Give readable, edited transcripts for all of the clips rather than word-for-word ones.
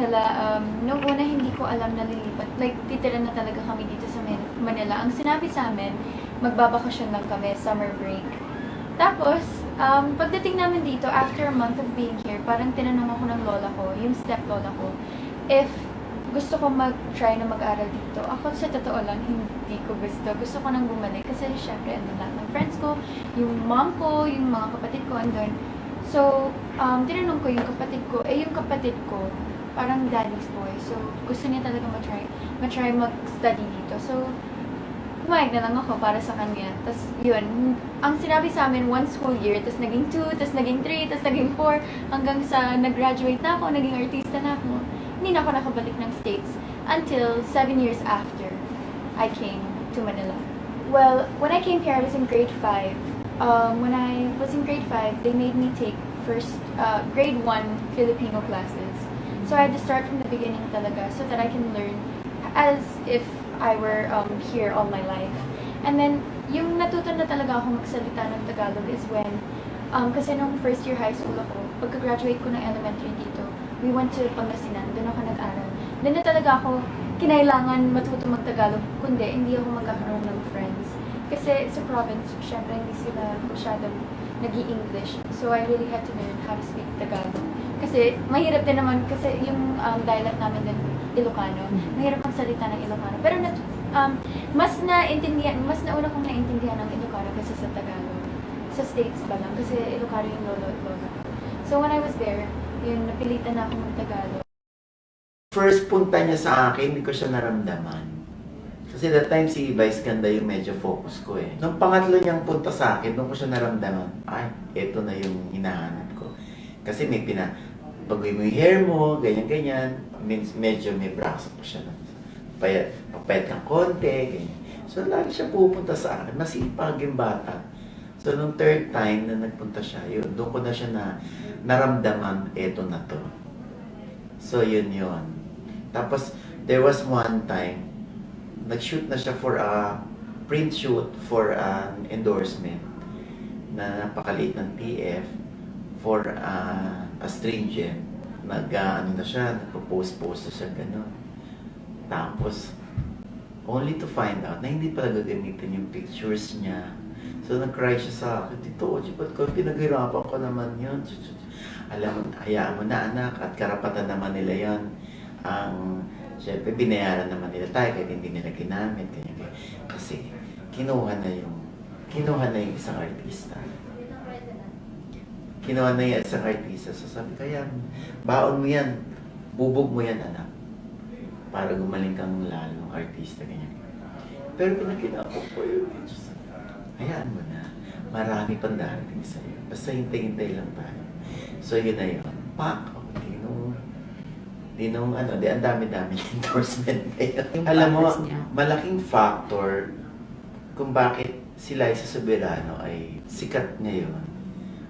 Manila, nung una hindi ko alam na lilipat. Like, titira na talaga kami dito sa Manila. Ang sinabi sa amin, magbabakasyon lang kami, summer break. Tapos, pagdating namin dito, after a month of being here, parang tinanong ako ng lola ko, yung step-lola ko, if gusto ko mag-try na mag-aral dito. Ako, sa totoo lang, hindi ko gusto. Gusto ko nang bumalik kasi syempre, lahat ng friends ko, yung mom ko, yung mga kapatid ko, andun. So, tinanong ko yung kapatid ko, parang daddy's boy. So, gusto niya talaga ma-try mag-study dito. So, pumayag na lang ako para sa kanya. Tapos, yun, ang sinabi sa amin, 1 school year, tapos naging 2, tapos naging 3, tapos naging 4, hanggang sa nag-graduate na ako, naging artista na ako. Hindi na ako nakabalik ng States until 7 years after I came to Manila. Well, when I came here, I was in grade 5. When I was in grade 5, they made me take grade 1 Filipino classes. So I had to start from the beginning talaga so that I can learn as if I were here all my life. And then, yung natuto na talaga ako magsalita ng Tagalog is when, kasi nung first year high school ako, pagka-graduate ko ng elementary dito, we went to Pangasinan, doon ako nag-aral. Doon na talaga ako kinailangan matuto mag-Tagalog, kundi hindi ako magkakaroon ng friends. Kasi sa province, syempre hindi sila masyadong nag-i-English. So I really had to learn how to speak Tagalog. Kasi mahirap din naman, kasi yung dialect namin din, Ilocano, mahirap magsalita ng Ilocano. Pero mas nauna kong naintindihan ng Ilocano kasi sa Tagalog. Sa States pa lang, kasi Ilocano yung lolo at lola. So when I was there, yun, napilitan na ako mag-Tagalog. First punta niya sa akin, hindi ko siya naramdaman. Kasi that time si Vice Ganda yung medyo focus ko eh. Nung pangatlo niyang punta sa akin, doon ko siya naramdaman. Ay, eto na yung hinahanap ko. Kasi may bagoy mo yung hair mo, ganyan-ganyan. Medyo may braso pa siya. Papayat kang konti, ganyan. So lagi siya pupunta sa akin. Masipag yung bata. So nung third time na nagpunta siya, yun, doon ko na siya naramdaman, eto na to. So yun. Tapos there was one time, nag-shoot na siya for a print shoot for an endorsement na napakaliit ng TF for astringent. Nag-ano na siya, nagpo-post na siya, gano'n. Tapos, only to find out na hindi pala gagamitin yung pictures niya. So, nag-cry siya sa akin, Tito Oji, ba't ko pinaghirapan ko naman yun? Alam mo, hayaan mo na anak, at karapatan naman nila yan. Siyempre, binayaran naman nila tayo kahit hindi nila ginamit. Kasi, kinuha na yung isang artista. Kinuha na yung isang artista. So sabi ko, yan, baon mo yan, bubog mo yan, anak. Para gumaling kang lalong artista, ganyan. Pero pinakinapo ko yun. Hayaan mo na. Marami pang darating sa'yo. Basta hintay-hintay lang tayo. So yun na yun. Pak! Ang dami-dami endorsement ngayon. Alam mo, malaking factor kung bakit si Liza Soberano ay sikat ngayon,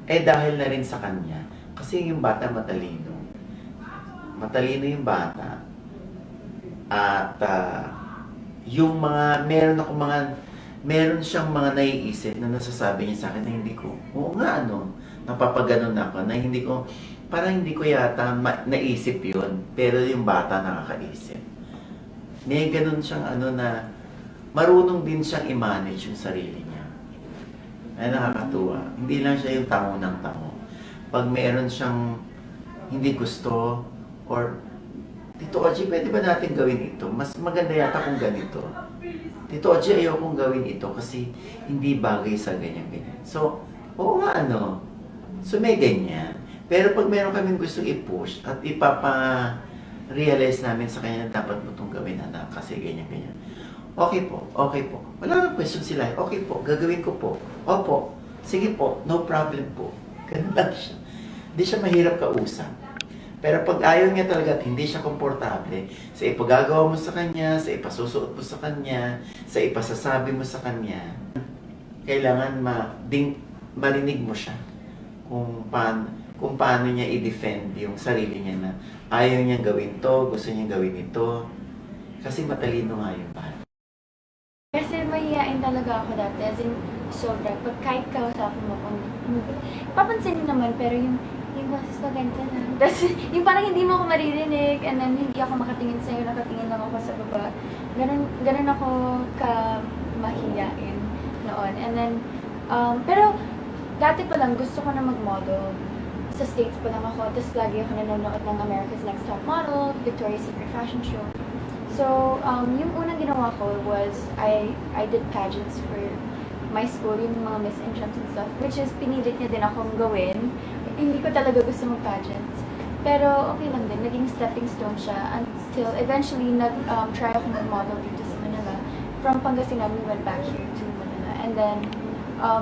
dahil na rin sa kanya. Kasi yung bata matalino. Matalino yung bata. At yung meron siyang mga naiisip na nasasabi niya sa akin na hindi ko, oo nga napapaganon ako na parang hindi ko yata naisip yun, pero yung bata nakakaisip. May ganun siyang na marunong din siyang i-manage yung sarili niya. Ay nakakatuwa. Hindi lang siya yung tango ng tango. Pag meron siyang hindi gusto, or Tito Oji, pwede ba natin gawin ito? Mas maganda yata kung ganito. Tito Oji, ayokong gawin ito kasi hindi bagay sa ganyan-ganyan. So, oo nga So may ganyan. Pero pag meron kaming gustong i-push at ipapa-realize namin sa kanya na dapat mo itong gawin, anak, kasi ganyan-ganyan. Okay po. Wala nang question sila. Okay po, gagawin ko po. Opo, sige po, no problem po. Ganun lang siya. Hindi siya mahirap kausap. Pero pag ayaw niya talaga at hindi siya komportable sa ipagagawa mo sa kanya, sa ipasusuot mo sa kanya, sa ipasasabi mo sa kanya, kailangan marinig mo siya kung paano niya i-defend yung sarili niya na ayaw niyang gawin to, gusto niyang gawin ito. Kasi matalino nga yung bata. Kasi mahihain talaga ako dati, as in, sobra. Pag kahit kausapin mo, papansinin naman, pero yung boses ko ganito na. Tapos, yung parang hindi mo ako maririnig, and then hindi ako makatingin sa'yo, nakatingin lang ako sa baba. Ganun ako ka-mahiyain noon. And then, pero, dati pa lang, gusto ko na mag-model. Sa States pa lang ako, tapos lagi ako nanonood ng America's Next Top Model, Victoria's Secret Fashion Show. So, yung unang ginawa ko was, I did pageants for my school, yung mga Miss Intrams and stuff, which is pinilit niya din akong gawin. Hindi ko talaga gusto mag-pageants. Pero okay lang din, naging stepping stone siya until eventually nag-try ako mag-model dito sa Manila. From Pangasinan, we went back here to Manila. And then,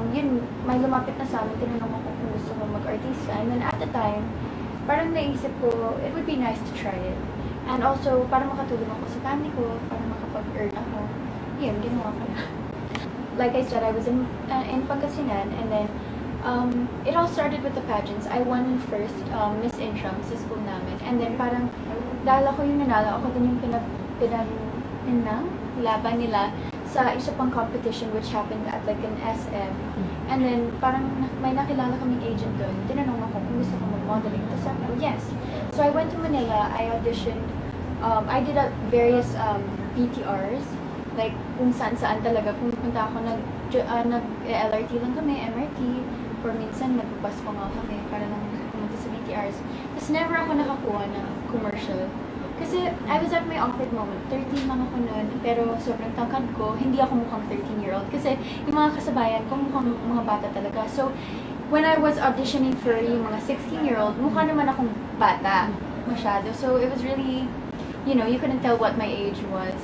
yun, may lumapit na sa amin, tinanong ako kung gusto ko mag-artista. And then at the time, parang naisip ko, it would be nice to try it. And also, para makatulong ako sa family ko, para makapag-earn ako. Yun, ginawa ko na. Like I said, I was in Pangasinan, and then it all started with the pageants. I won first Miss Intrams sa school namin. And then parang, dahil ako yung nanalo, ako din yung laban nila sa isa pang competition which happened at like an SM. And then parang may nakilala kaming agent doon. Tinanong ako kung gusto ko mag-modeling. Tapos sabi ko, yes. So I went to Manila, I auditioned. I did various PTRs. Like, kung saan-saan talaga. Pumunta ako, nag-LRT lang kami, MRT, or minsan nag-bus pa nga kami para lang pumunta sa BTRs. Tapos never ako nakakuha ng commercial. Kasi I was at my awkward moment. 13 lang ako noon, pero sobrang tangkad ko. Hindi ako mukhang 13-year-old. Kasi yung mga kasabayan ko mukhang mga bata talaga. So, when I was auditioning for yung mga 16-year-old, mukha naman akong bata masyado. So, it was really, you know, you couldn't tell what my age was.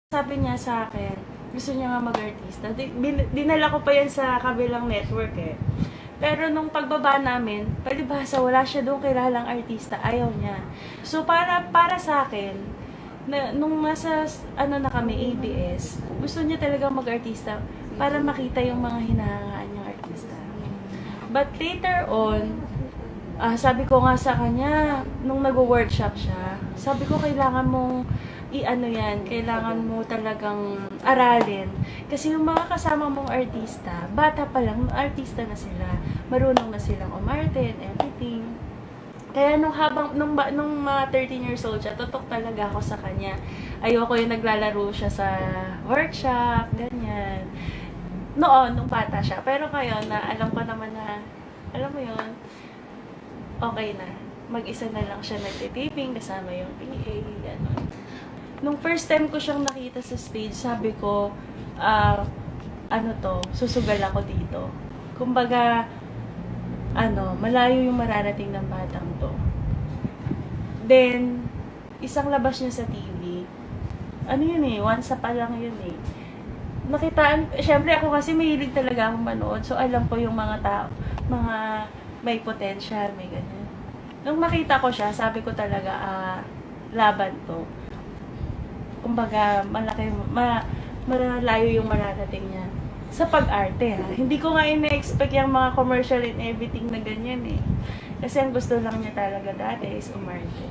Sabi niya sa akin, gusto niya nga mag-artista. Dinala ko pa yan sa kabilang network eh. Pero nung pagbaba namin, palibhasa, wala siya doon kilalang artista. Ayaw niya. So, para sa akin, nung nasa, na kami, ABS, gusto niya talaga mag-artista para makita yung mga hinahangaan niyang artista. But later on, sabi ko nga sa kanya, nung nag-workshop siya, sabi ko, kailangan mong kailangan mo talagang aralin. Kasi yung mga kasama mong artista, bata pa lang, artista na sila. Marunong na silang umarte and everything. Kaya nung mga 13 years old siya, tutok talaga ako sa kanya. Ayoko yung naglalaro siya sa workshop, ganyan. Noon, nung bata siya. Pero ngayon, na alam ko naman na, alam mo yun, okay na. Mag-isa na lang siya nagtitaping, kasama yung PA, gano'n. Nung first time ko siyang nakita sa stage, sabi ko, susugal ako dito. Kumbaga, malayo yung mararating ng batang to. Then, isang labas niya sa TV. Once pa lang yun eh. Syempre ako kasi mahilig talaga akong manood, so alam ko yung mga tao, mga may potential, may ganyan. Nung makita ko siya, sabi ko talaga, laban to. Kumbaga, malayo yung mararating niya. Sa pag-arte, ha. Hindi ko nga ina-expect yung mga commercial and everything na ganyan, eh. Kasi ang gusto lang niya talaga dati is umarte.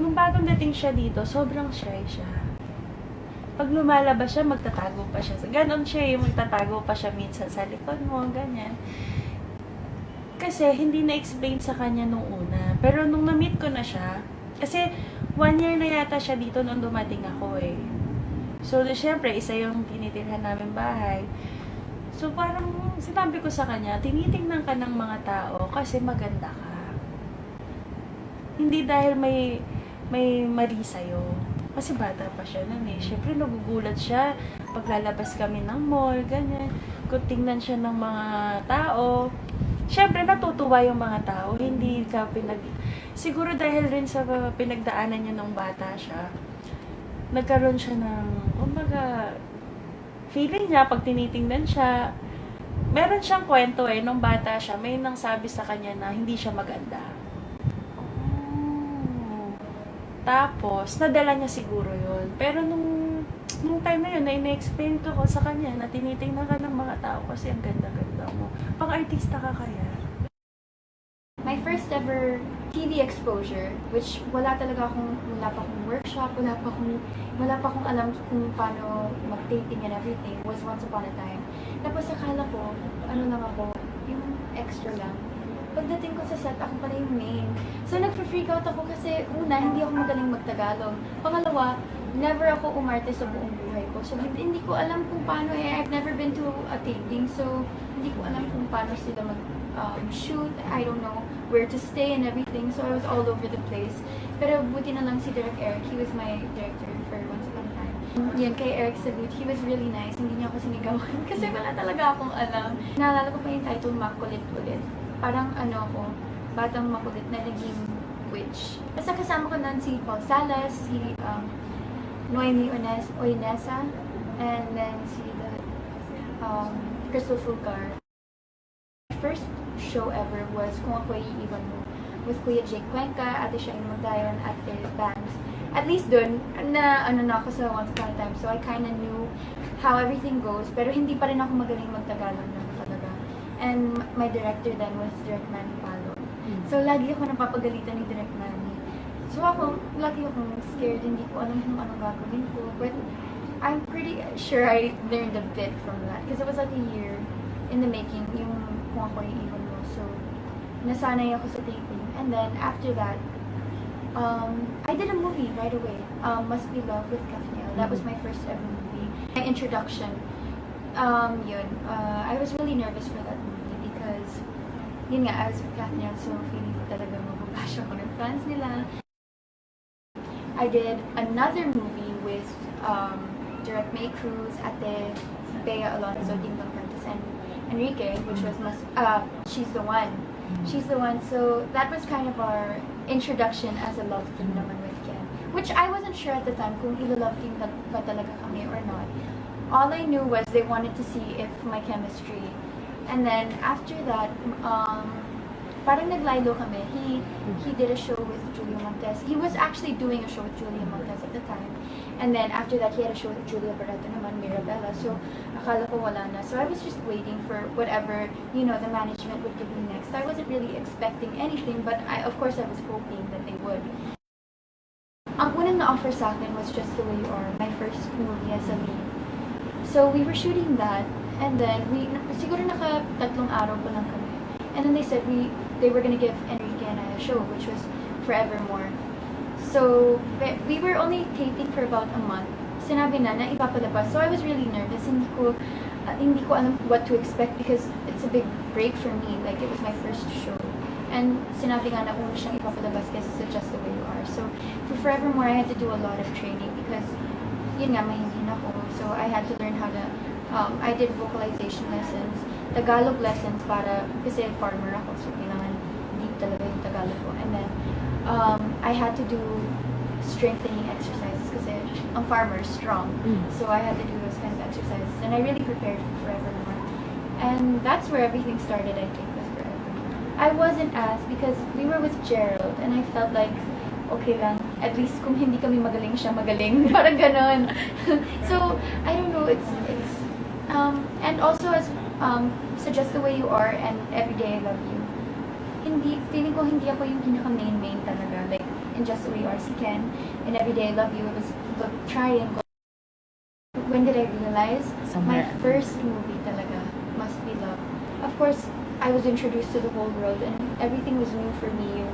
Nung bagong dating siya dito, sobrang shy siya. Pag lumalabas siya, magtatago pa siya. Ganon siya, yung magtatago pa siya minsan sa likod mo, ganyan. Kasi hindi na-explain sa kanya nung una. Pero nung na-meet ko na siya, kasi 1 year na yata siya dito nung dumating ako eh. So, syempre, isa yung tinitirhan namin bahay. So, parang sinabi ko sa kanya, tinitingnan ka ng mga tao kasi maganda ka. Hindi dahil may mali sa'yo. Kasi bata pa siya nun eh. Syempre, nagugulat siya. Paglalabas kami ng mall, ganyan. Kung tingnan siya ng mga tao, syempre, natutuwa yung mga tao. Hindi ka siguro dahil rin sa pinagdaanan niya nung bata siya, nagkaroon siya ng, kumbaga, feeling niya, pag tinitingnan siya, meron siyang kwento eh, nung bata siya, may nang sabi sa kanya na hindi siya maganda. Tapos, nadala niya siguro yun. Pero nung time na yun, na ina-explain ko sa kanya na tinitingnan ka ng mga tao kasi ang ganda-ganda mo. Pang-artista ka kaya? My first ever TV exposure, which wala pa akong workshop, wala pa akong alam kung paano mag-taping and everything, was Once Upon a Time. Tapos akala ko, lang ako, yung extra lang. pagdating ko sa set, ako pala yung main. So, nag-freak out ako kasi una, hindi ako magaling mag-Tagalog. Pangalawa, never ako umarte sa buong buhay ko. So, hindi ko alam kung paano I've never been to a taping. So, hindi ko alam kung paano sila shoot. I don't know where to stay and everything. So, I was all over the place. Pero buti na lang si Direk Eric. He was my director for Once Upon a Time. Yun, kay Eric Salute, he was really nice. Hindi niya ako sinigawan kasi wala talaga akong alam. Naalala ko pa yung title, Makulit-Ulit. Parang ako, batang makulit na naging witch. Basta kasama ko nun si Paul Salas, si Noemi Oinesa, and then si Crystal Fulgar. My first show ever was Kung Ako'y Iiwan Mo with Kuya Jake Cuenca, Ate Shane Magdayon, at their bands. At least dun, na ako sa Once Upon a Time, so I kinda knew how everything goes, pero hindi pa rin ako magaling mag-Tagalog na talaga. And my director then was Direk Manny Palo. So lagi ako napapagalitan ni Direk Manny. So ako, lagi akong scared, hindi ko alam kung anong gagawin ko, but I'm pretty sure I learned a bit from that, because it was like a year in the making, yung Kung Ako'y Iiwan Mo. So, nasanay ako sa taping. And then, after that, I did a movie right away. Must Be Love with Kathniel. That was my first ever movie. My introduction. I was really nervous for that movie because, yun nga, I was with Kathniel, so feeling ko talaga mababash ako ng fans nila. I did another movie with Direct May Cruz, Ate Bea Alonzo, Dingdong Cantos, and Enrique, which was She's the One. She's the One. So that was kind of our introduction as a love team naman with Ken. Which I wasn't sure at the time kung ilo-love team ba talaga kami or not. All I knew was they wanted to see if my chemistry. And then after that, parang naglaylo kami. He did a show with Julia Montes. He was actually doing a show with Julia Montes at the time. And then after that, he had a show with Julia Barreto naman, Mirabella. So, akala ko wala na. So, I was just waiting for whatever, the management would give me next. I wasn't really expecting anything, but of course, I was hoping that they would. Ang unang na-offer sa akin was Just the Way You Are, my first movie as a lead. So, we were shooting that, and then siguro naka-3 araw pa lang kami. And then they said they were gonna give Enrique and I a show, which was Forevermore. So, we were only taping for about a month. Sinabi na ipapalabas. So, I was really nervous. Hindi ko alam what to expect because it's a big break for me. Like, it was my first show. And sinabi nga na una siyang ipapalabas kasi sa Just the Way You Are. So, for Forevermore, I had to do a lot of training because, yun nga, mahihina ako. So, I had to learn how to, I did vocalization lessons, Tagalog lessons kasi farmer ako. So, kailangan deep talaga yung Tagalog ko. And then, I had to do strengthening exercises kasi ang farmer is strong. So I had to do those kinds of exercises. And I really prepared for Forevermore. And that's where everything started, I think, with Forevermore. I wasn't asked because we were with Gerald and I felt like, okay lang, at least kung hindi kami magaling, siya magaling. Parang ganon. So, I don't know, it's and also as so Just the Way You Are and Everyday I Love You. Feeling ko hindi ako yung pinaka-main talaga. Like, in Just the Way You Are, si Ken, in Everyday I Love You, it was the triangle. When did I realize? My first movie talaga, Must Be Love. Of course, I was introduced to the whole world and everything was new for me.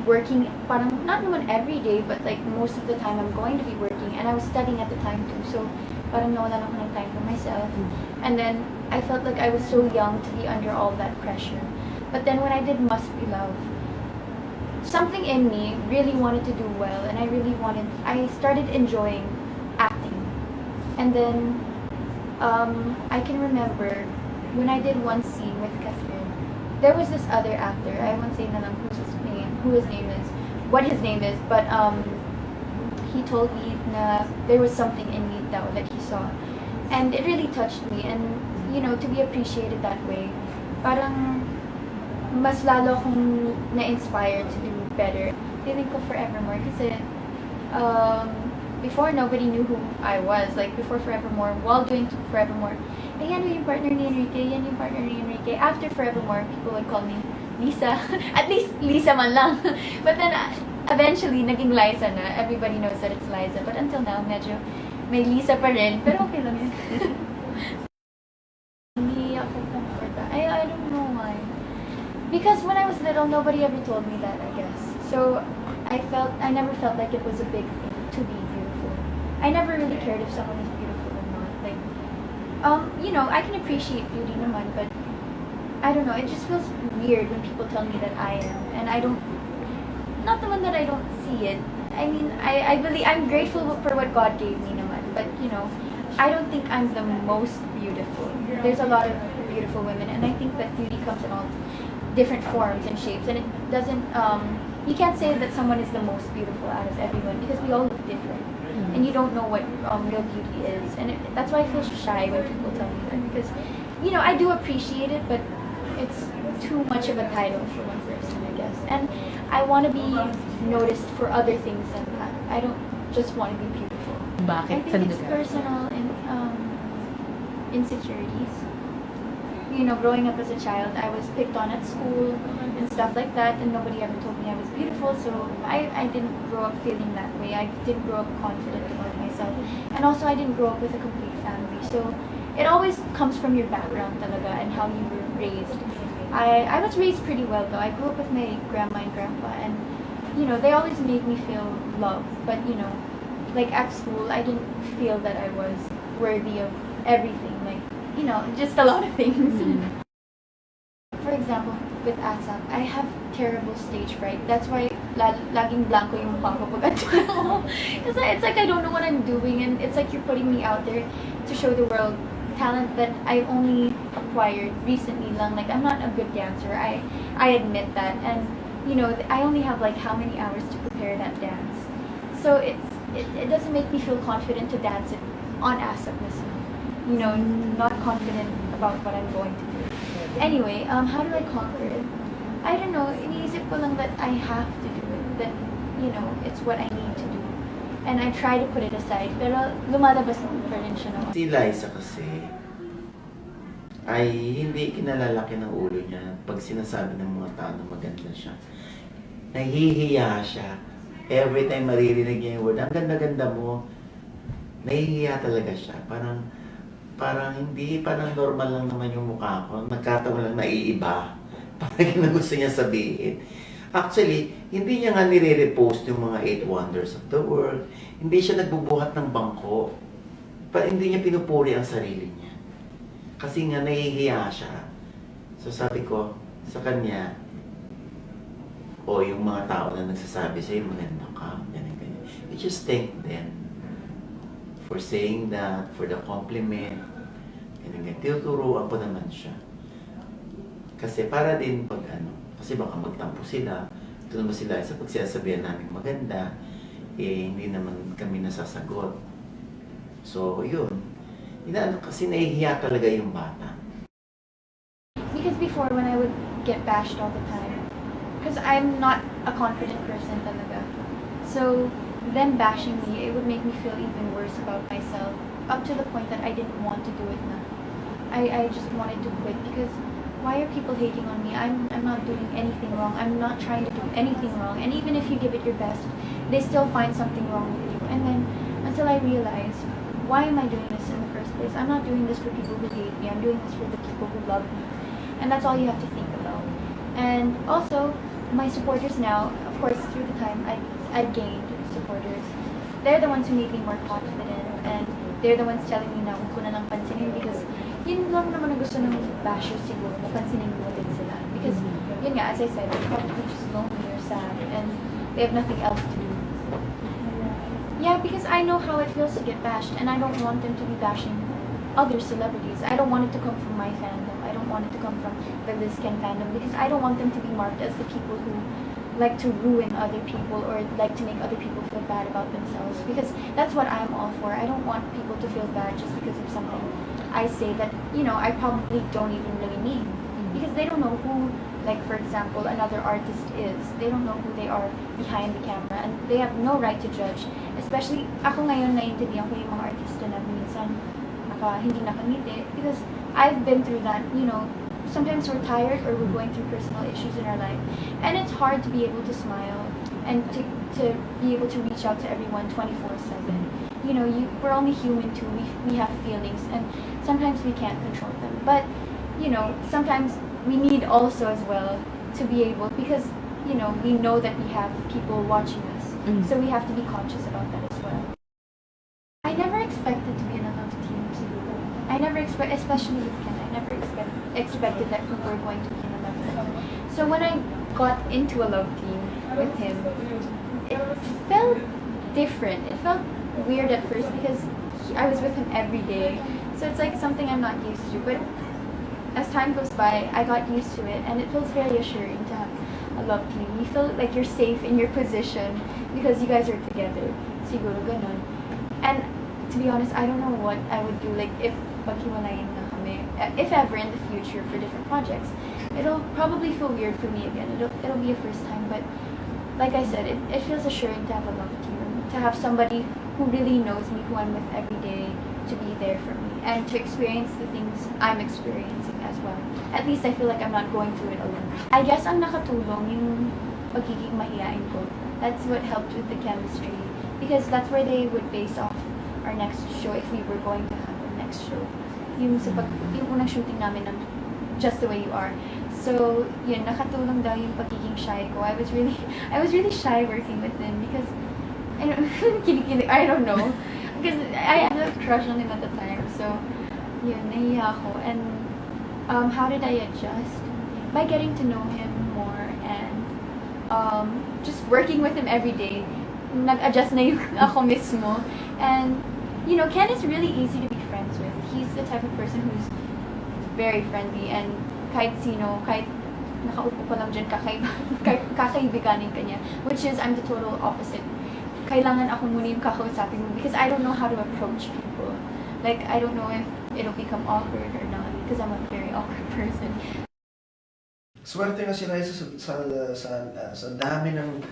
Working, parang, not naman every day, but like most of the time I'm going to be working and I was studying at the time too. So, parang nawalan ako ng time for myself. And then, I felt like I was so young to be under all that pressure. But then when I did Must Be Love, something in me really wanted to do well and I started enjoying acting. And then, I can remember when I did one scene with Catherine, there was this other actor, I won't say na lang what his name is, but he told me na there was something in me that he saw. And it really touched me and, to be appreciated that way, parang mas lalo akong na-inspired to do better. Feeling ko Forevermore kasi before nobody knew who I was. Like before Forevermore, while doing Forevermore, yan yung partner ni Enrique, yan yung partner ni Enrique. After Forevermore, people would call me Lisa. At least Lisa man lang. But then eventually, naging Liza na. Everybody knows that it's Liza. But until now, medyo may Lisa pa rin. Pero okay lang yun. Hindi ako comfortable. I don't know why. nobody ever told me that, I guess. So I never felt like it was a big thing to be beautiful. I never really cared if someone is beautiful or not. Like, I can appreciate beauty naman, but I don't know, it just feels weird when people tell me that I am, and I don't, not the one that I don't see it. I mean, I'm grateful for what God gave me naman, but I don't think I'm the most beautiful. There's a lot of beautiful women, and I think that beauty comes in all different forms and shapes, and it doesn't, you can't say that someone is the most beautiful out of everyone, because we all look different, and you don't know what real beauty is, and that's why I feel shy when people tell me that, because, I do appreciate it, but it's too much of a title for one person, I guess, and I want to be noticed for other things than that. I don't just want to be beautiful. I Bakit? think Saan it's lugar? personal and insecurities. Growing up as a child, I was picked on at school and stuff like that, and nobody ever told me I was beautiful, so I didn't grow up feeling that way. I didn't grow up confident about myself. And also, I didn't grow up with a complete family, so it always comes from your background talaga and how you were raised. I was raised pretty well, though. I grew up with my grandma and grandpa, and, they always made me feel loved, but, like at school, I didn't feel that I was worthy of everything, like, just a lot of things. For example, with ASAP, I have terrible stage fright. That's why laging blanco yung mukha ko pag it's like I don't know what I'm doing, and it's like you're putting me out there to show the world talent that I only acquired recently lang. Like, I'm not a good dancer. I admit that, and I only have like how many hours to prepare that dance. So it doesn't make me feel confident to dance it on ASAP mismo. Not confident about what I'm going to do. Anyway, how do I conquer it? I don't know, iniisip ko lang that I have to do it, that, it's what I need to do. And I try to put it aside, pero lumalabas pa rin siya naman. Si Liza kasi ay hindi kinalalaki ng ulo niya pag sinasabi ng mga tao na maganda siya. Nahihiya siya. Every time maririnig niya yung word, ang ganda-ganda mo, nahihiya talaga siya. Parang normal lang naman yung mukha ko. Nagkataon lang naiiba. Parang yun ang gusto niya sabihin. Actually, hindi niya nga nire-repost yung mga 8 wonders of the world. Hindi siya nagbubuhat ng bangko. Hindi niya pinupuri ang sarili niya. Kasi nga nahihiya siya. So sabi ko sa kanya, yung mga tao na nagsasabi sa'yo, maganda ka, ganyan. You just thank them for saying that, for the compliment, ganyan. Tinuturuan ko naman siya. Kasi para din kasi baka magtampo sila, ito naman sila, sa pag sinasabihan namin maganda, hindi naman kami nasasagot. So, yun. Kasi nahihiya talaga yung bata. Because before, when I would get bashed all the time, because I'm not a confident person talaga. So, them bashing me, it would make me feel even worse about myself, up to the point that I didn't want to do it now. I just wanted to quit, because why are people hating on me? I'm not doing anything wrong. I'm not trying to do anything wrong. And even if you give it your best, they still find something wrong with you. And then, until I realized, why am I doing this in the first place? I'm not doing this for people who hate me. I'm doing this for the people who love me. And that's all you have to think about. And also, my supporters now, of course, through the time, I've gained supporters. They're the ones who make me more confident, and they're the ones telling me na huwag ko na lang pansinin, because yun lang naman ang gusto ng bashers siguro, na pansinin mo din sila. Because, yun nga, as I said, they're probably just lonely or sad, and they have nothing else to do. Yeah, because I know how it feels to get bashed, and I don't want them to be bashing other celebrities. I don't want it to come from my fandom. I don't want it to come from the Liz Ken fandom, because I don't want them to be marked as the people who like to ruin other people or like to make other people feel bad about themselves, because that's what I'm all for. I don't want people to feel bad just because of something I say that, I probably don't even really mean, because they don't know who, like for example, another artist is. They don't know who they are behind the camera, and they have no right to judge. Especially, ako ngayon naiintindihan ko yung mga artista na minsan hindi nakangiti, because I've been through that, sometimes we're tired or we're going through personal issues in our life, and it's hard to be able to smile and to be able to reach out to everyone 24/7. We're only human too. We have feelings, and sometimes we can't control them. But sometimes we need also as well to be able, because we know that we have people watching us, so we have to be conscious about that as well. I never expected to be in a love team, siguro. I never especially with Ken, I never expected that we were going to be in a love team. So when I got into a love team with him, it felt different. It felt weird at first because I was with him every day. So it's like something I'm not used to. But as time goes by, I got used to it, and it feels very assuring to have a love team. You feel like you're safe in your position because you guys are together. Siguro ganun. And to be honest, I don't know what I would do, like if maghiwalayin na kami, if ever in the future for different projects. It'll probably feel weird for me again. It'll be a first time, but like I said, it feels assuring to have a love team, to have somebody who really knows me, who I'm with every day, to be there for me, and to experience the things I'm experiencing as well. At least I feel like I'm not going through it alone. I guess ang nakatulong yung pagiging mahiyain ko. That's what helped with the chemistry, because that's where they would base off our next show if we were going to have our next show. Yung unang shooting namin ng Just the Way You Are. So, yun, nakatulong daw yung pagiging shy ko. I was really shy working with him because, kinikilig, I don't know. Because I had a crush on him at the time. So, yun, nahiya ako. And, how did I adjust? By getting to know him more and, just working with him every day. Nag-adjust na yung ako mismo. And, Ken is really easy to be friends with. He's the type of person who's very friendly, and kahit sino, kahit nakaupo pa lang dyan, kakaibiganin ka niya. Which is, I'm the total opposite. Kailangan ako muna yung kakausapin mo because I don't know how to approach people. Like, I don't know if it'll become awkward or not because I'm a very awkward person. Swerte nga si Liza sa dami ng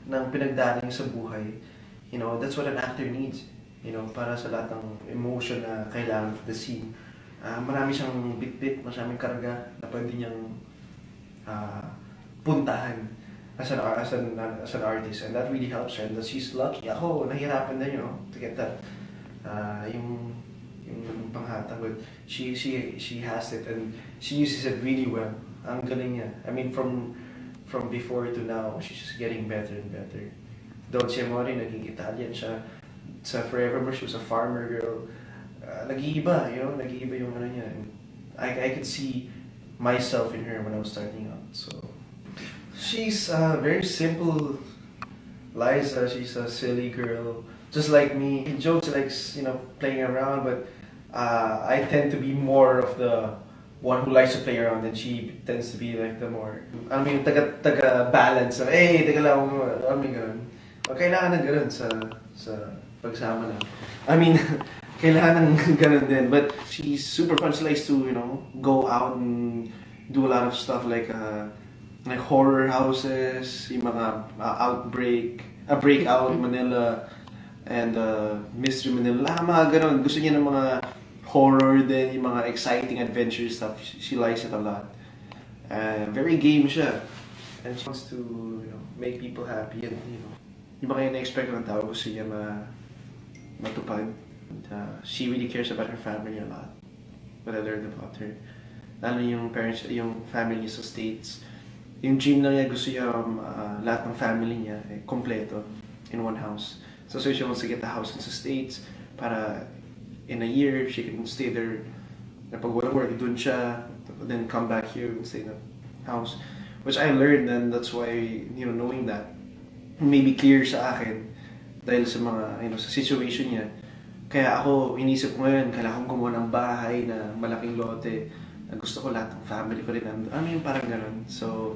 pinagdaanan sa buhay. That's what an actor needs. Para sa lahat ng emotion na kailangan for the scene. Marami siyang bit-bit, maraming karga na pwede niyang puntahan as an artist, and that really helps her. And she's lucky. Ako, nahirapan din, to get that yung panghata, but she has it, and she uses it really well. Ang galing niya. I mean, from before to now, she's just getting better and better. Dolce Amore, naging Italian siya. Sa Forevermore, she was a farmer girl. Nag-iiba, nag-iiba yung ano niya. I could see myself in her when I was starting out. So she's very simple. Liza, she's a silly girl, just like me. She jokes, likes playing around, but I tend to be more of the one who likes to play around, and she tends to be like the more, taga-balance. Hey, taga lang, ganun. Kailangan ng ganun sa pagsama na. Kailangan ng ganun din. But she's super fun. She likes to, go out and do a lot of stuff like horror houses, yung mga Breakout Manila, and Mystery Manila. Mga ganun. Gusto niya ng mga horror din, yung mga exciting adventure stuff. She likes it a lot. Very game siya. And she wants to, make people happy, and, yung mga na-expect ng tao, gusto niya matupad. And, she really cares about her family a lot. What I learned about her. Lalo yung parents, yung family niya sa States. Yung dream lang niya, gusto niya lahat ng family niya kompleto in one house. So she wants to get a house in the States para in a year she can stay there. Pag walang work, dun siya, then come back here and stay in the house. Which I learned, and that's why, knowing that, maybe clear sa akin dahil sa mga, sa situation niya. Kaya ako, inisip ko ngayon, kailangan kong gumawa ng bahay na malaking lote. Gusto ko lahat ng family ko rin. Yung parang ganun. So,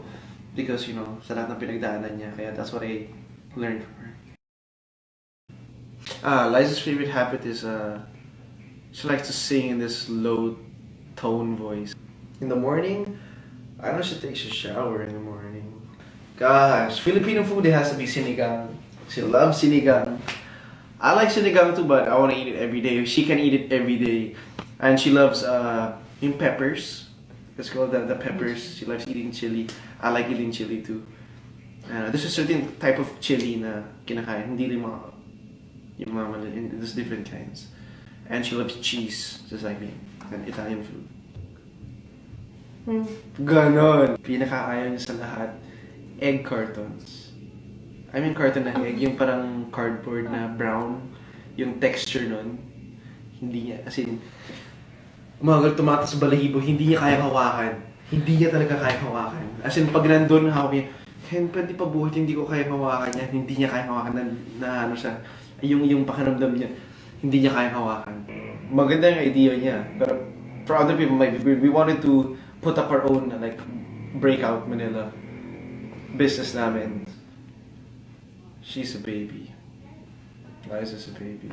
because, sa lahat ng pinagdaanan niya. Kaya that's what I learned from her. Liza's favorite habit is, she likes to sing in this low tone voice. In the morning, I know she takes a shower in the morning. Gosh, Filipino food, it has to be sinigang. She loves sinigang. I like sinigang too, but I want to eat it every day. She can eat it every day. And she loves yung peppers. It's called the peppers. She likes eating chili. I like eating chili too. There's a certain type of chili na kinakain. Hindi rin there's different kinds. And she loves cheese, just like me. And Italian food. Ganon. Pinakaayaw niya sa lahat, egg cartons. I mean carton ng egg, yung parang cardboard na brown, yung texture nun. Hindi niya, as in, umagal tumatas sa balahibo, hindi niya kaya hawakan. Hindi niya talaga kaya hawakan. As in, pag nandun, hawak niya, Hen, pwede pa buhat, hindi ko kaya hawakan yan. Hindi niya kaya hawakan na ano siya. Yung pakiramdam niya, hindi niya kaya hawakan. Maganda yung idea niya. Pero for other people, we wanted to put up our own, like, breakout Manila business namin. She's a baby. Liza's a baby.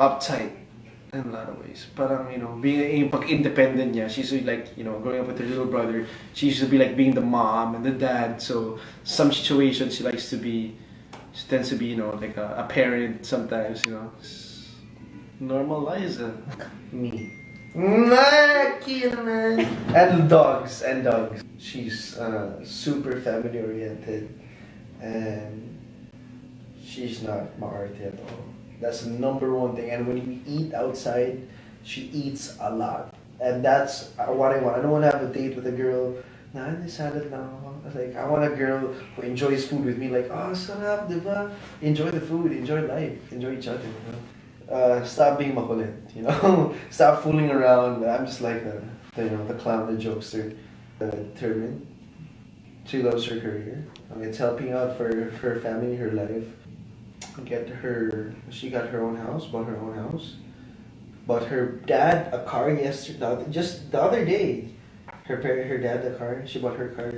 Uptight in a lot of ways. Parang, being pag-independent niya, she's like, growing up with her little brother, she used to be like being the mom and the dad. So, some situations she tends to be, like a parent sometimes, Normal Liza. Me. Cute, man. And dogs. She's super family oriented. And she's not maarte at all. That's the number one thing. And when we eat outside, she eats a lot. And that's what I want. I don't want to have a date with a girl. Salad lang ako. Like, I want a girl who enjoys food with me. Like, sarap, diba? Enjoy the food, enjoy life, enjoy each other, Stop being makulit, Stop fooling around. I'm just like the clown, the jokester, determined. She loves her career. It's helping out for her family, her life. She got her own house, bought her own house. Bought her dad a car yesterday, just the other day. Her dad a car, she bought her car.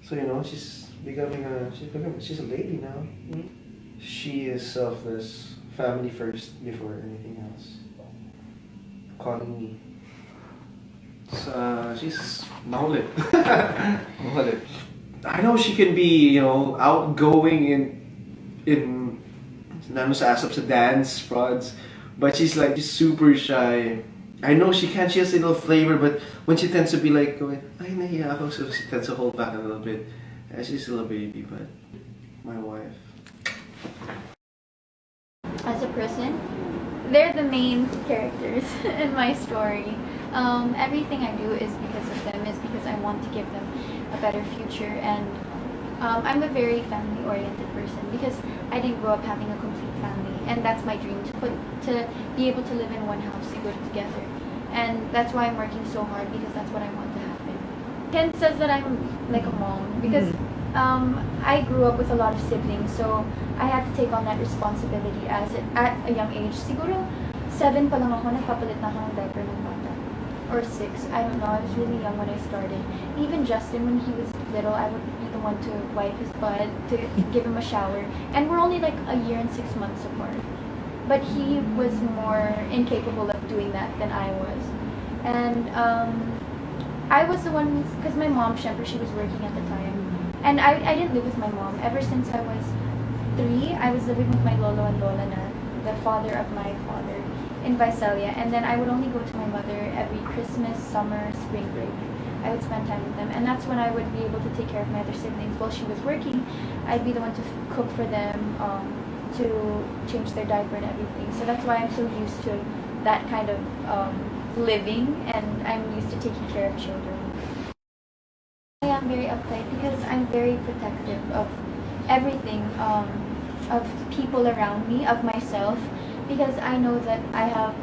So, she's a lady now. She is selfless, family first before anything else. Calling me. So, she's mahulit. Mahulit. I know she can be, outgoing in sa dance prods, but she's super shy. I know she has a little flavor, but when she tends to be like going, ay, nahiya ako, so she tends to hold back a little bit. And she's still a baby, but my wife. As a person, they're the main characters in my story. Everything I do is because of them, is because I want to give them a better future, and I'm a very family-oriented person because I didn't grow up having a complete family, and that's my dream, to be able to live in one house, to go together, and that's why I'm working so hard, because that's what I want to happen. Ken says that I'm like a mom because I grew up with a lot of siblings, so I had to take on that responsibility at a young age. Siguro 7 pa lang ako, nagpapalit na ako ng diaper ng bata. Or 6, I don't know, I was really young when I started. Even Justin, when he was little, I would be the one to wipe his butt, to give him a shower. And we're only like a year and 6 months apart. But he was more incapable of doing that than I was. And I was the one, because my mom, syempre, she was working at the time. And I didn't live with my mom. Ever since I was 3, I was living with my lolo and lola na, the father of my father, in Visalia. And then I would only go to my mother every Christmas, summer, spring break. I would spend time with them. And that's when I would be able to take care of my other siblings. While she was working, I'd be the one to cook for them, to change their diaper and everything. So that's why I'm so used to that kind of living, and I'm used to taking care of children. I am very uptight because I'm very protective of everything, of people around me, of myself, because I know that I have,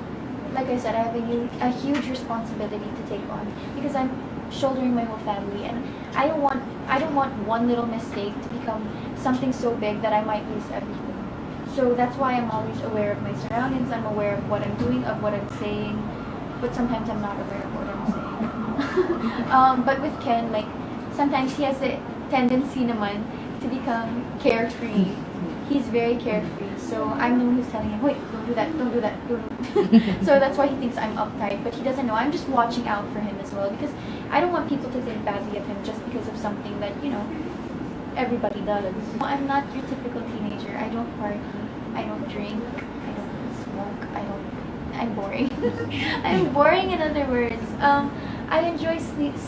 like I said, I have a huge responsibility to take on, because I'm shouldering my whole family, and I don't want one little mistake to become something so big that I might lose everything. So that's why I'm always aware of my surroundings. I'm aware of what I'm doing, of what I'm saying, but sometimes I'm not aware of what I'm saying. But with Ken, like, sometimes he has a tendency naman to become carefree. He's very carefree. So I'm the one who's telling him, wait, don't do that, don't do that, don't do that. So that's why he thinks I'm uptight, but he doesn't know. I'm just watching out for him as well, because I don't want people to think badly of him just because of something that, everybody does. I'm not your typical teenager. I don't party, I don't drink, I don't smoke, I'm boring. I'm boring, in other words. I enjoy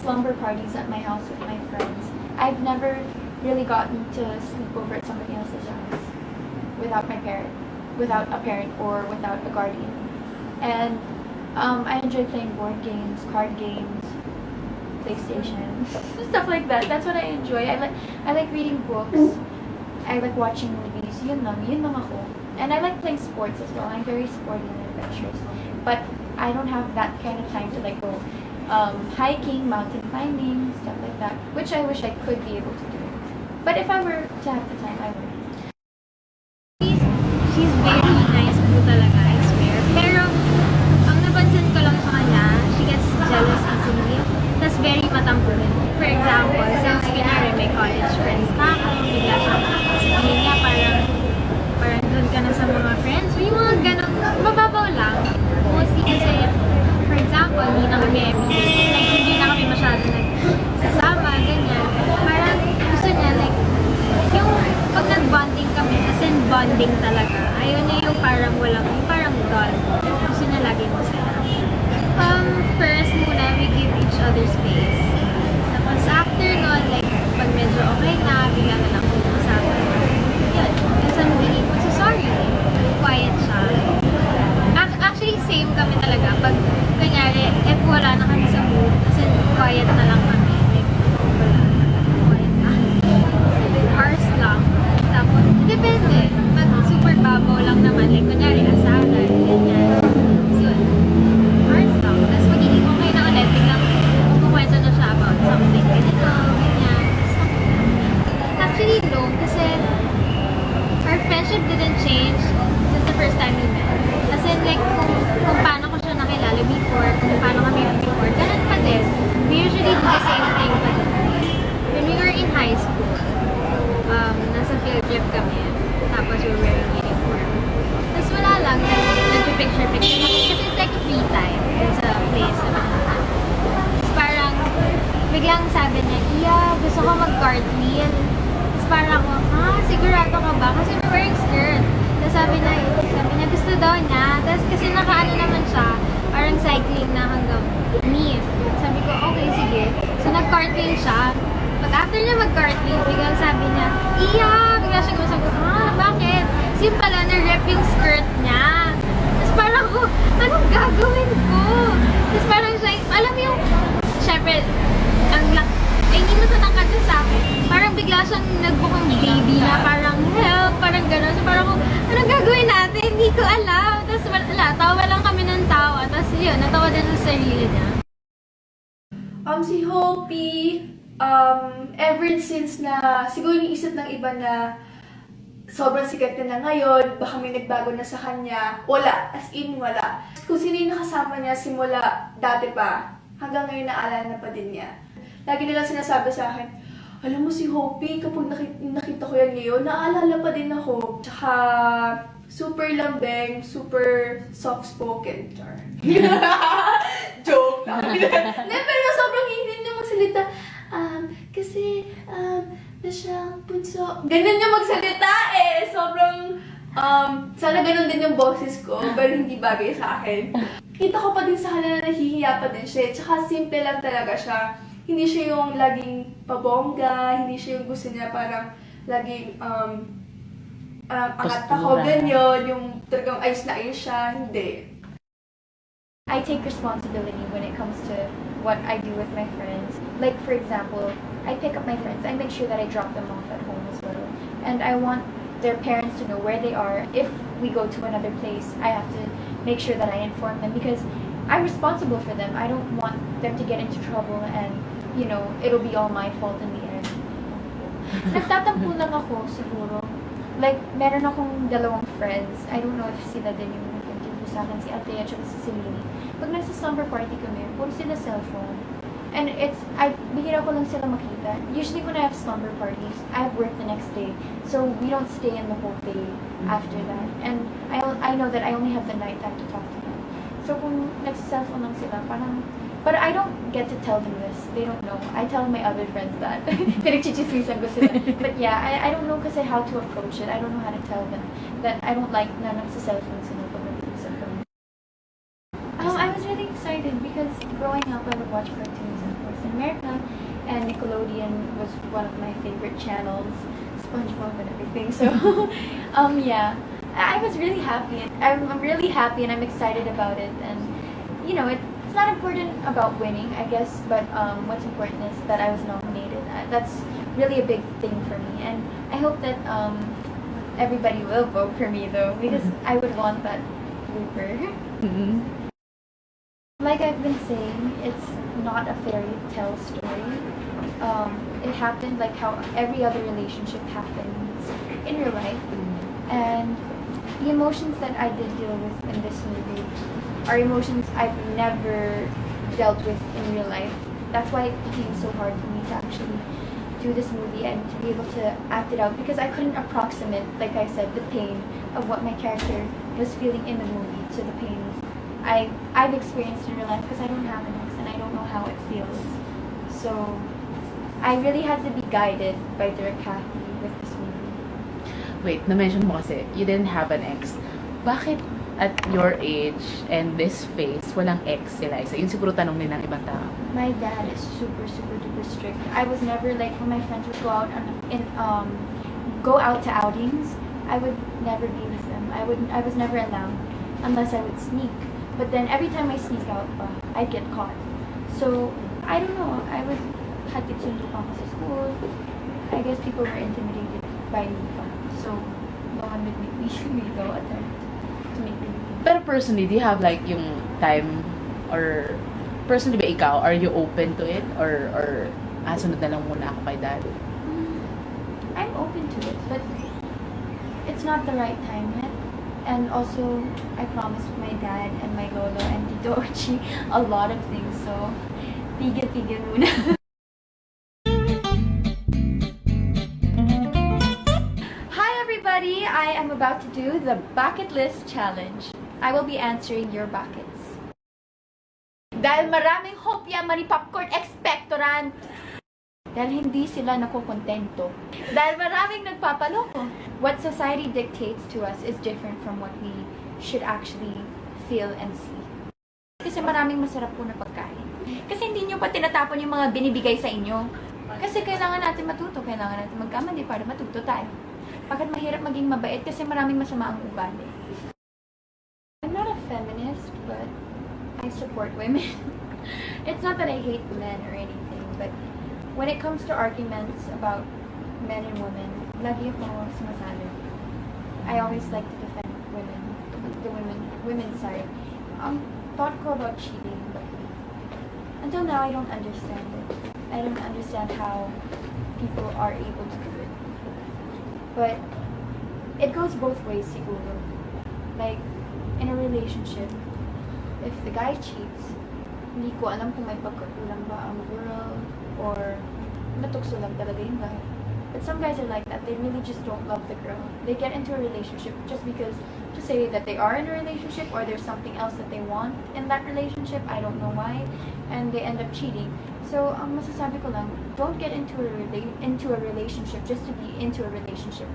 slumber parties at my house with my friends. I've never really gotten to sleep over at somebody else's house without a parent or without a guardian. And I enjoy playing board games, card games, PlayStation, stuff like that. That's what I enjoy. I like reading books. I like watching movies. Yun lang ako. And I like playing sports as well. I'm very sporty and adventurous. But I don't have that kind of time to like go hiking, mountain climbing, stuff like that, which I wish I could be able to do. But if I were to have the time, I would. She's very nice po talaga, I swear. Pero, ang napansin ko lang sa kanya, she gets jealous easily. Tapos very matampuhin. For example, since kunyari may college friends na ako, bigla siya, sabihin niya parang doon ka na sa mga friends. May mga ganun, mababaw lang. Mostly kasi, for example, hindi na kami everyday. Like, hindi na kami masyado nagsasama, ganyan. Parang gusto niya, like, yung pag nag-bonding kami, as in bonding talaga, ayaw niya yung parang walang, yung parang dull. Gusto niya lagi masaya. First muna, we give each other space. Tapos after nun, like, pag medyo okay na, bigla na lang kung usapan. Yun. Tapos ang hindi ko so sorry. Quiet siya. Actually, same kami talaga. Pag, kanyari, if wala na kami sa mood, kasi quiet na lang kami. Like, wala. Quiet na. Hours lang. Tapos, depende. Pag super babaw lang naman, like, kunyari, asaran, ganyan. So, yun. Hours lang. Tapos, magiging okay na ulit. Biglang, kukwento na siya about something. Ganito, ganyan. Actually, no. Kasi, our friendship didn't change since the first time we met. As in, like, kung paano ko siya nakilala before, kung paano kami before, ganun pa din. We usually do the same thing. When we were in high school, nasa field trip kami. Tapos we were wearing uniform. Tapos wala lang, nag-picture-picture. Kasi it's like free time. It's a place na makakita. Tapos parang, biglang sabi niya, Iya, gusto ko mag-cartwheel. Tapos parang ako, sigurado ka ba? Kasi we're wearing skirt. Tapos sabi niya, gusto daw niya. Tapos kasi nakaano naman siya, parang cycling na hanggang knee. Sabi ko, okay, sige. So nag-cartwheel siya. Pag after niya mag-cartwheel, biglang sabi niya, Iya! Bigla siya gumasabi ko, bakit? Kasi pala na-rep yung skirt niya. Tapos parang ko, anong gagawin ko? Tapos parang siya, alam mo yung, syempre, ang hindi mo tatangkad siya sa akin. Parang bigla siyang nagbukang baby na parang help, parang gano'n. So parang kung, anong gagawin natin? Hindi ko alam. Tapos wala, tawa lang kami ng tawa. Tapos yun, natawa din sa sarili niya. Si Hopi, ever since na siguro iniisip ng iba na sobrang sikat na ngayon, baka may nagbago na sa kanya, wala, as in wala. Kung sino yung nakasama niya simula dati pa, hanggang ngayon naalala pa din niya. Lagi nila sinasabi sa akin, alam mo si Hopi, kapag nakita ko yan ngayon, naalala pa din ako. Tsaka super lambing, super soft-spoken. Char. Joke lang. Pero sobrang hindi niya magsalita. Kasi, na siyang punso. Ganun niya magsalita eh. Sobrang, sana ganun din yung boses ko, pero hindi bagay sa akin. Kita ko pa din sa kanya na nahihiya pa din siya. Tsaka simple lang talaga siya. Hindi siya yung laging pabongga, hindi siya yung gusto niya parang laging, angat ako, ganyan, yung talagang ayos na ayos siya. Hindi. I take responsibility when it comes to what I do with my friends. Like, for example, I pick up my friends. I make sure that I drop them off at home as well. And I want their parents to know where they are. If we go to another place, I have to make sure that I inform them because I'm responsible for them. I don't want them to get into trouble and, you know, it'll be all my fault in the end. Nagtatampo lang ako siguro. Like, meron akong dalawang friends. I don't know if sila din yung nag-interview sa akin, si Althea at si Celine. Pag nasa slumber party kami, puro sila cellphone. And bihira ko lang sila makita. Usually when I have slumber parties, I have work the next day. So we don't stay in the whole day after that. And I know that I only have the night time to talk to them. So kung nagsa-cellphone lang sila, parang, but I don't get to tell them this. They don't know. I tell my other friends that. Pinagchichismisan ko sila. But yeah, I don't know kasi how to approach it. I don't know how to tell them that I don't like na nagsa-cellphone sila pag nag-uusap kami. I was really excited because growing up, I would watch cartoons, of course, in America, and Nickelodeon was one of my favorite channels, SpongeBob and everything. So, yeah, I was really happy. I'm really happy and I'm excited about it. And, you know, it's not important about winning, I guess, but what's important is that I was nominated. That's really a big thing for me, and I hope that everybody will vote for me though, because I would want that blooper. Like I've been saying, it's not a fairy tale story. It happened like how every other relationship happens in real life, and the emotions that I did deal with in this movie are emotions I've never dealt with in real life. That's why it became so hard for me to actually do this movie and to be able to act it out, because I couldn't approximate, like I said, the pain of what my character was feeling in the movie to the pain I've experienced in real life, because I don't have an ex and I don't know how it feels. So I really had to be guided by Direct Kathy with this movie. Wait, na-mention mo kasi, you didn't have an ex. Bakit at your age and this phase, walang ex si Liza? Yun siguro tanong din ng ibang tao. My dad is super, super duper strict. I was never like, when my friends would go out go out to outings, I would never be with them. I was never allowed unless I would sneak. But then every time I sneak out, I'd get caught. So I don't know. I was hatid sundo pa ako sa school. I guess people were intimidated by me pa. So no one would make me go attempt to make me. Pero personally, do you have like yung time, or personally ba ikaw, are you open to it? Or sunod na lang muna ako kay dad? I'm open to it, but it's not the right time yet. And also, I promised my dad and my lolo and Tito Ochi a lot of things, so tigil-tigil muna. Hi everybody! I am about to do the bucket list challenge. I will be answering your buckets. Dahil maraming hopya, mani popcorn expectorant. Dahil hindi sila nakokontento. Dahil maraming nagpapaloko. What society dictates to us is different from what we should actually feel and see. Kasi maraming masarap po na pagkain. Kasi hindi nyo pa tinatapon yung mga binibigay sa inyo. Kasi kailangan natin matuto, kailangan natin magkamali para matuto tayo. Bakit mahirap maging mabait? Kasi maraming masama ang ugali. I'm not a feminist, but I support women. It's not that I hate men or anything, but when it comes to arguments about men and women, lagi ako sumasali. I always like to defend women, women's side. Thought ko about cheating, but until now I don't understand it. I don't understand how people are able to do it. But it goes both ways, siguro. Like, in a relationship, if the guy cheats, hindi ko alam kung may pagkakulang ba ang girl, or natukso lang talaga yung guy. But some guys are like that. They really just don't love the girl. They get into a relationship just because, to say that they are in a relationship, or there's something else that they want in that relationship, I don't know why, and they end up cheating. So, ang masasabi ko lang, don't get into a relationship just to be into a relationship.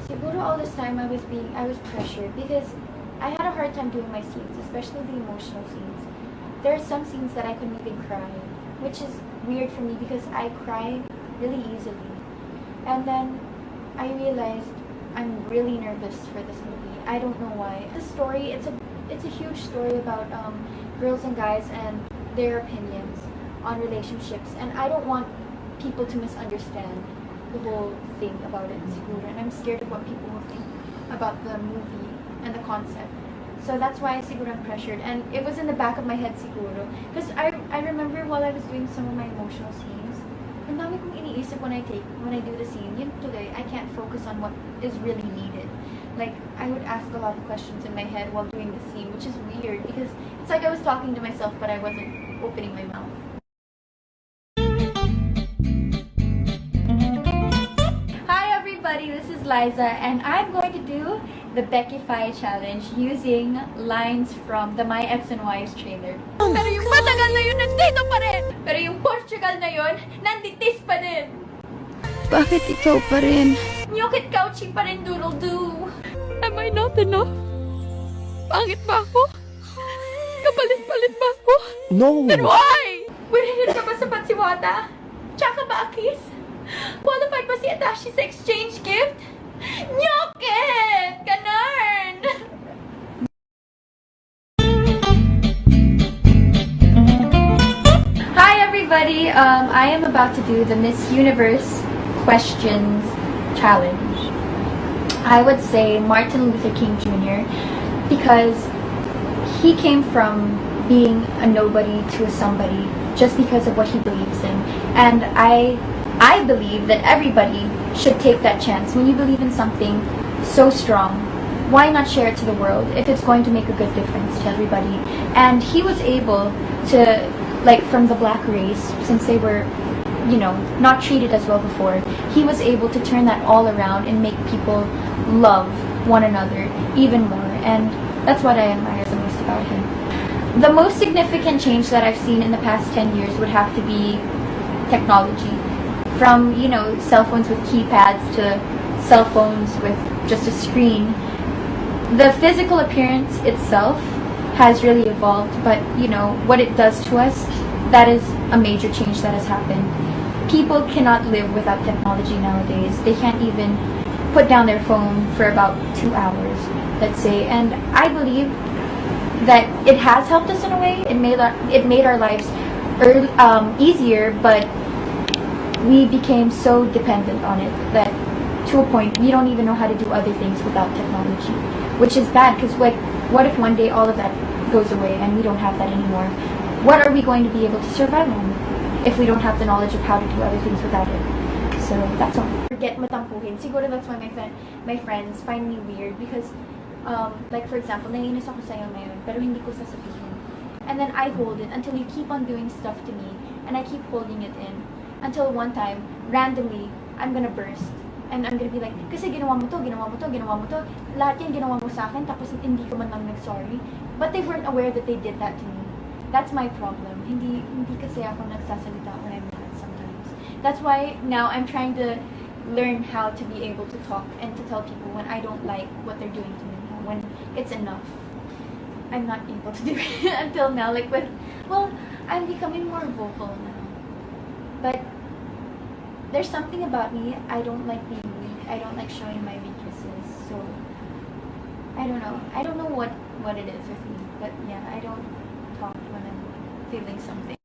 Siguro all this time I was pressured because I had a hard time doing my scenes, especially the emotional scenes. There are some scenes that I couldn't even cry, which is weird for me because I cry really easily. And then I realized I'm really nervous for this movie. I don't know why. The story, it's a huge story about girls and guys and their opinions on relationships, and I don't want people to misunderstand the whole thing about it, siguro. And I'm scared of what people will think about the movie and the concept. So that's why siguro I'm pressured, and it was in the back of my head siguro. Because I remember while I was doing some of my emotional scenes, ang dami kong iniisip when I do the scene. Yun tuloy, I can't focus on what is really needed. Like, I would ask a lot of questions in my head while doing the scene, which is weird because it's like I was talking to myself but I wasn't opening my mouth. Hi everybody, this is Liza, and I'm going to do the Becky-Fi challenge using lines from the My Ex and Wives trailer. Pero yung matagal na yun, nandito pa rin! Pero yung Portugal na yun, nanditis pa din! Bakit ikaw pa rin? Nyukit couching pa rin, doodle-doo! Am I not enough? Pangit ba ako? Kapalit-palit ba ako? No! Then why? Willing ka ba sa patsiwata? Tsaka ba a kiss? Qualified ba si Atashi sa exchange gift? Nyukit! Ganun! I am about to do the Miss Universe questions challenge. I would say Martin Luther King Jr. because he came from being a nobody to a somebody just because of what he believes in. And I believe that everybody should take that chance. When you believe in something so strong, why not share it to the world if it's going to make a good difference to everybody? And he was able to, like, from the black race, since they were, you know, not treated as well before, he was able to turn that all around and make people love one another even more. And that's what I admire the most about him. The most significant change that I've seen in the past 10 years would have to be technology. From, you know, cell phones with keypads to cell phones with just a screen. The physical appearance itself has really evolved, but, you know, what it does to us, that is a major change that has happened. People cannot live without technology nowadays. They can't even put down their phone for about 2 hours, let's say. And I believe that it has helped us in a way. It made our lives easier, but we became so dependent on it that to a point we don't even know how to do other things without technology, which is bad because, like, what if one day all of that goes away and we don't have that anymore? What are we going to be able to survive on if we don't have the knowledge of how to do other things without it? So that's all. Forget matampuhin. Siguro that's why my friends find me weird because, like, for example, naiinis ako sa'yo ngayon pero hindi ko sasabihin. And then I hold it until you keep on doing stuff to me and I keep holding it in. Until one time, randomly, I'm gonna burst. And I'm gonna be like, kasi ginawa mo to, ginawa mo to, ginawa mo to. Lahat yan ginawa mo sa akin, tapos hindi ko man lang nag-sorry. But they weren't aware that they did that to me. That's my problem. Hindi kasi ako nagsasalita when I'm mad sometimes. That's why now I'm trying to learn how to be able to talk and to tell people when I don't like what they're doing to me now, when it's enough. I'm not able to do it until now. Like, I'm becoming more vocal now. But there's something about me, I don't like being weak. I don't like showing my weaknesses. So I don't know. I don't know what it is with me. But yeah, I don't talk when I'm feeling something.